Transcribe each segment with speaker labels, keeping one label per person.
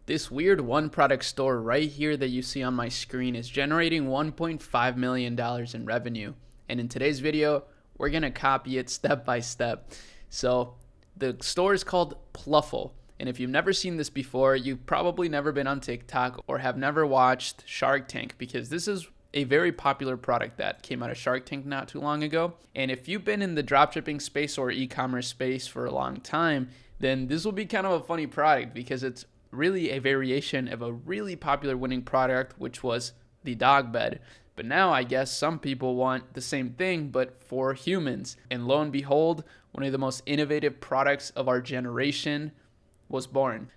Speaker 1: This weird one product store right here that you see on my screen is generating $1.5 million in revenue. And in today's video, we're gonna copy it step by step. So the store is called Pluffle. And if you've never seen this before, you've probably never been on TikTok or have never watched Shark Tank, because this is a very popular product that came out of Shark Tank not too long ago. And if you've been in the dropshipping space or e-commerce space for a long time, then this will be kind of a funny product because it's really a variation of a really popular winning product, which was the dog bed. But now I guess some people want the same thing, but for humans. And lo and behold, one of the most innovative products of our generation was born.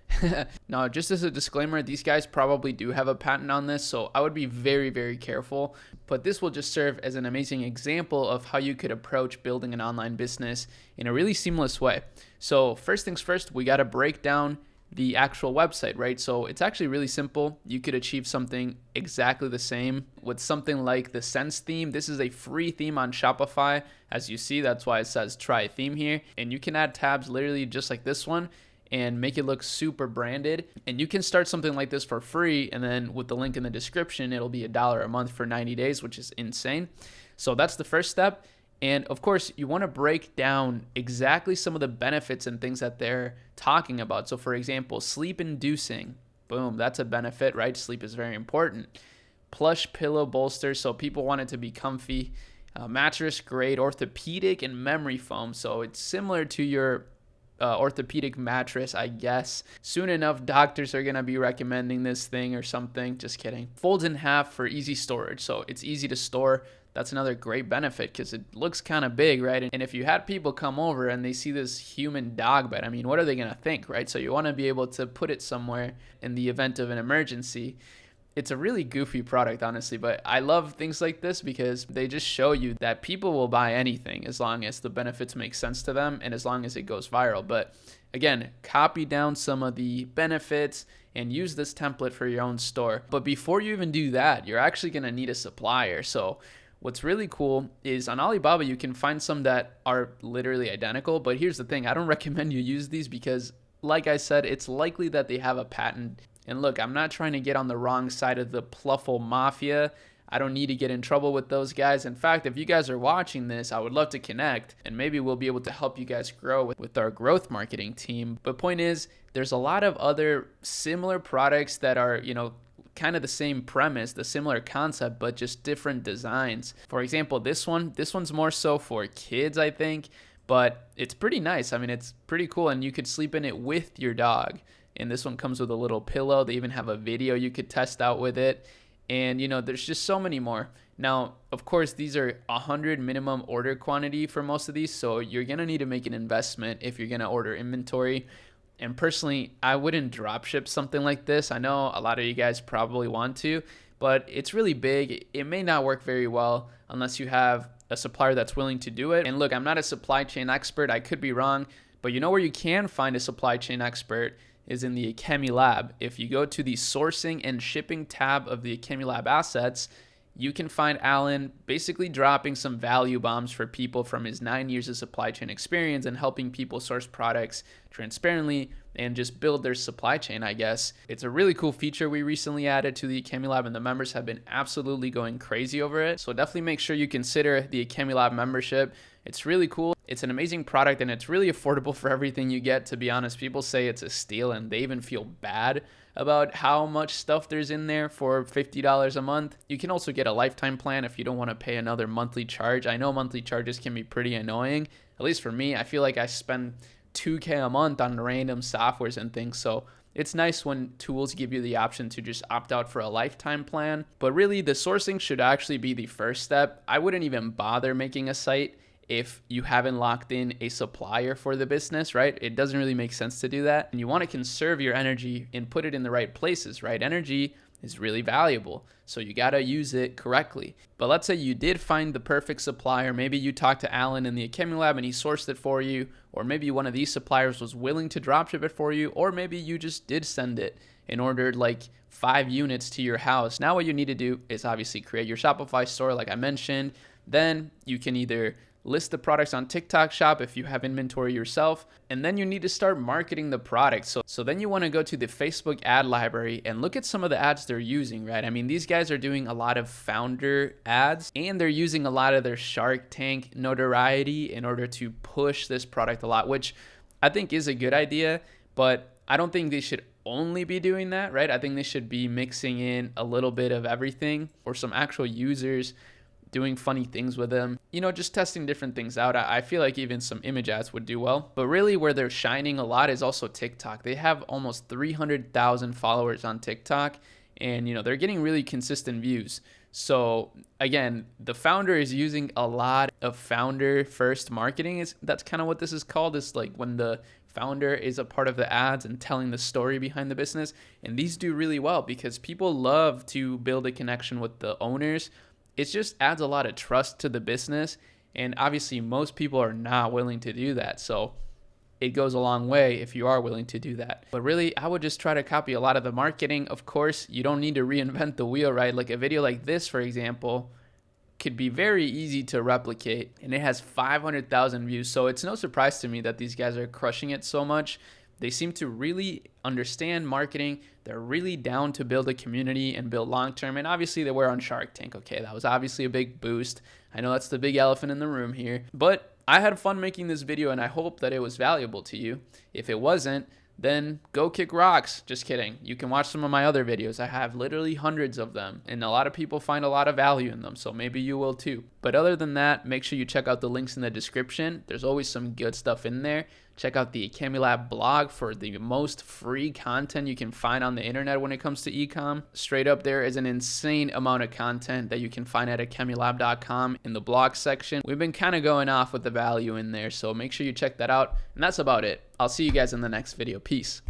Speaker 1: Now, just as a disclaimer, these guys probably do have a patent on this, so I would be very, very careful. But this will just serve as an amazing example of how you could approach building an online business in a really seamless way. So first things first, we got to break down the actual website, right? So it's actually really simple. You could achieve something exactly the same with something like the Sense theme. This is a free theme on Shopify. As you see, that's why it says try a theme here. And you can add tabs literally just like this one and make it look super branded. And you can start something like this for free. And then with the link in the description, it'll be $1 a month for 90 days, which is insane. So that's the first step. And of course, you want to break down exactly some of the benefits and things that they're talking about. So for example, sleep inducing, boom, that's a benefit, right? Sleep is very important. Plush pillow bolster, so people want it to be comfy. Mattress grade, orthopedic and memory foam. So it's similar to your orthopedic mattress, I guess. Soon enough, doctors are going to be recommending this thing or something. Just kidding. Folds in half for easy storage. So it's easy to store. That's another great benefit because it looks kind of big, right? And if you had people come over and they see this human dog bed, I mean, what are they going to think, right? So you want to be able to put it somewhere in the event of an emergency. It's a really goofy product, honestly, but I love things like this because they just show you that people will buy anything as long as the benefits make sense to them and as long as it goes viral. But again, copy down some of the benefits and use this template for your own store. But before you even do that, you're actually going to need a supplier. So what's really cool is on Alibaba, you can find some that are literally identical. But here's the thing, I don't recommend you use these because, like I said, it's likely that they have a patent. And look, I'm not trying to get on the wrong side of the Pluffle mafia. I don't need to get in trouble with those guys. In fact, if you guys are watching this, I would love to connect and maybe we'll be able to help you guys grow with our growth marketing team. But point is, there's a lot of other similar products that are, kind of the same premise, the similar concept, but just different designs. For example, this one's more so for kids, I think, but it's pretty nice. I mean, it's pretty cool and you could sleep in it with your dog. And this one comes with a little pillow. They even have a video you could test out with it. And, there's just so many more. Now, of course, these are 100 minimum order quantity for most of these. So you're going to need to make an investment if you're going to order inventory. And personally, I wouldn't drop ship something like this. I know a lot of you guys probably want to, but it's really big. It may not work very well unless you have a supplier that's willing to do it. And look, I'm not a supply chain expert. I could be wrong. But you know where you can find a supply chain expert is in the Akemi Lab. If you go to the sourcing and shipping tab of the Akemi Lab assets, you can find Alan basically dropping some value bombs for people from his 9 years of supply chain experience and helping people source products transparently and just build their supply chain, I guess. It's a really cool feature we recently added to the Akemi Lab and the members have been absolutely going crazy over it. So definitely make sure you consider the Akemi Lab membership. It's really cool. It's an amazing product and it's really affordable for everything you get, to be honest. People say it's a steal and they even feel bad about how much stuff there's in there for $50 a month. You can also get a lifetime plan if you don't want to pay another monthly charge. I know monthly charges can be pretty annoying. At least for me, I feel like I spend $2,000 a month on random softwares and things. So it's nice when tools give you the option to just opt out for a lifetime plan. But really, the sourcing should actually be the first step. I wouldn't even bother making a site if you haven't locked in a supplier for the business, right? It doesn't really make sense to do that. And you want to conserve your energy and put it in the right places, right? Energy is really valuable, so you got to use it correctly. But let's say you did find the perfect supplier. Maybe you talked to Alan in the Akemi Lab and he sourced it for you, or maybe one of these suppliers was willing to dropship it for you, or maybe you just did send it and ordered like 5 units to your house. Now what you need to do is obviously create your Shopify store like I mentioned. Then you can either list the products on TikTok Shop if you have inventory yourself, and then you need to start marketing the product. So then you want to go to the Facebook ad library and look at some of the ads they're using, right? I mean, these guys are doing a lot of founder ads, and they're using a lot of their Shark Tank notoriety in order to push this product a lot, which I think is a good idea, but I don't think they should only be doing that, right? I think they should be mixing in a little bit of everything, or some actual users doing funny things with them, just testing different things out. I feel like even some image ads would do well. But really where they're shining a lot is also TikTok. They have almost 300,000 followers on TikTok, and they're getting really consistent views. So again, the founder is using a lot of founder first marketing. That's kind of what this is called. It's like when the founder is a part of the ads and telling the story behind the business. And these do really well because people love to build a connection with the owners. It just adds a lot of trust to the business. And obviously most people are not willing to do that. So it goes a long way if you are willing to do that. But really, I would just try to copy a lot of the marketing. Of course, you don't need to reinvent the wheel, right? Like a video like this, for example, could be very easy to replicate, and it has 500,000 views. So it's no surprise to me that these guys are crushing it so much. They seem to really understand marketing. They're really down to build a community and build long-term. And obviously they were on Shark Tank. Okay, that was obviously a big boost. I know that's the big elephant in the room here, but I had fun making this video and I hope that it was valuable to you. If it wasn't, then go kick rocks. Just kidding. You can watch some of my other videos. I have literally hundreds of them, and a lot of people find a lot of value in them, so maybe you will too. But other than that, make sure you check out the links in the description. There's always some good stuff in there. Check out the Camulab blog for the most free content you can find on the internet when it comes to ecom. Straight up, there is an insane amount of content that you can find at camulab.com in the blog section. We've been kind of going off with the value in there, so make sure you check that out. And that's about it. I'll see you guys in the next video. Peace.